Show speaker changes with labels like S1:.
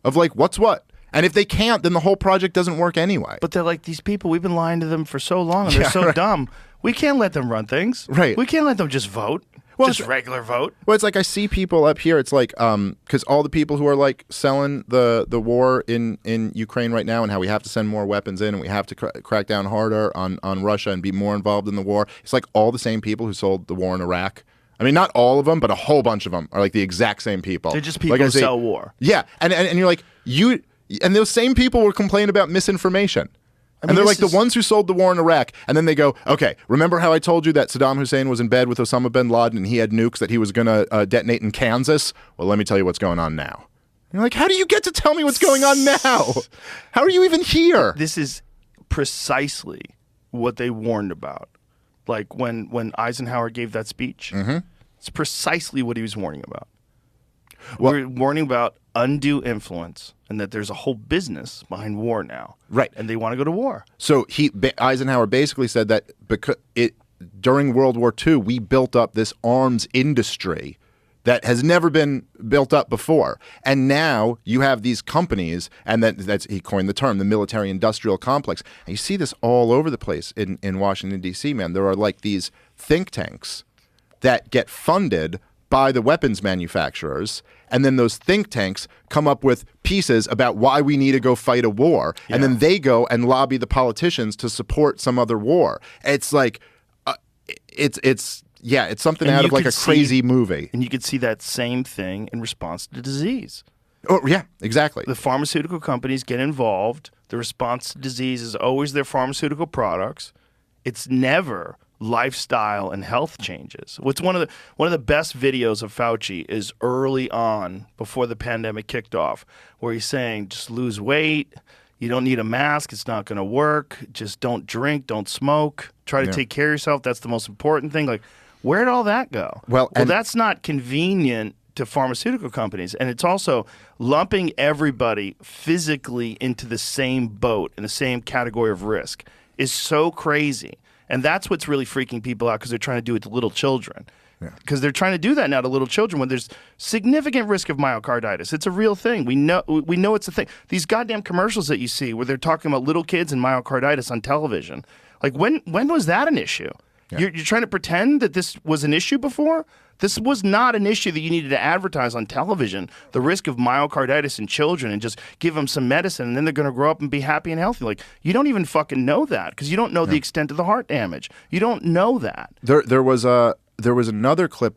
S1: of like what's what. And if they can't, then the whole project doesn't work anyway.
S2: But they're like, these people, we've been lying to them for so long, and they're so dumb. We can't let them run things.
S1: Right.
S2: We can't let them just vote.
S1: Well,
S2: just regular vote.
S1: Well, it's like I see people up here. It's like because all the people who are like selling the war in Ukraine right now and how we have to send more weapons in and we have to crack down harder on Russia and be more involved in the war. It's like all the same people who sold the war in Iraq. I mean, not all of them, but a whole bunch of them are like the exact same people.
S2: They're just people who sell war.
S1: Yeah, and you're like and those same people were complaining about misinformation. I mean, and they're like the ones who sold the war in Iraq. And then they go, okay, remember how I told you that Saddam Hussein was in bed with Osama bin Laden and he had nukes that he was going to detonate in Kansas? Well, let me tell you what's going on now. And you're like, how do you get to tell me what's going on now? How are you even here?
S2: This is precisely what they warned about. Like when Eisenhower gave that speech. Mm-hmm. It's precisely what he was warning about. Well, we're warning about undue influence and that there's a whole business behind war now.
S1: Right.
S2: And they want to go to war.
S1: So Eisenhower basically said that because during World War II, we built up this arms industry that has never been built up before. And now you have these companies, and he coined the term, the military-industrial complex. And you see this all over the place in Washington, D.C., man. There are like these think tanks that get funded by the weapons manufacturers, and then those think tanks come up with pieces about why we need to go fight a war, and then they go and lobby the politicians to support some other war. It's like, it's something out of like a crazy movie.
S2: And you could see that same thing in response to disease.
S1: Oh, yeah, exactly.
S2: The pharmaceutical companies get involved. The response to disease is always their pharmaceutical products. It's never lifestyle and health changes. What's one of the best videos of Fauci is early on before the pandemic kicked off, where he's saying just lose weight, you don't need a mask, it's not going to work, just don't drink, don't smoke, try to take care of yourself, that's the most important thing. Like, where did all that go? Well, that's not convenient to pharmaceutical companies, and it's also lumping everybody physically into the same boat in the same category of risk is so crazy. And that's what's really freaking people out because they're trying to do it to little children. Because they're trying to do that now to little children when there's significant risk of myocarditis. It's a real thing. We know it's a thing. These goddamn commercials that you see where they're talking about little kids and myocarditis on television. Like, when was that an issue? Yeah. You're trying to pretend that this was an issue before? This was not an issue that you needed to advertise on television, the risk of myocarditis in children, and just give them some medicine, and then they're going to grow up and be happy and healthy. Like, you don't even fucking know that because you don't know the extent of the heart damage. You don't know that.
S1: There was another clip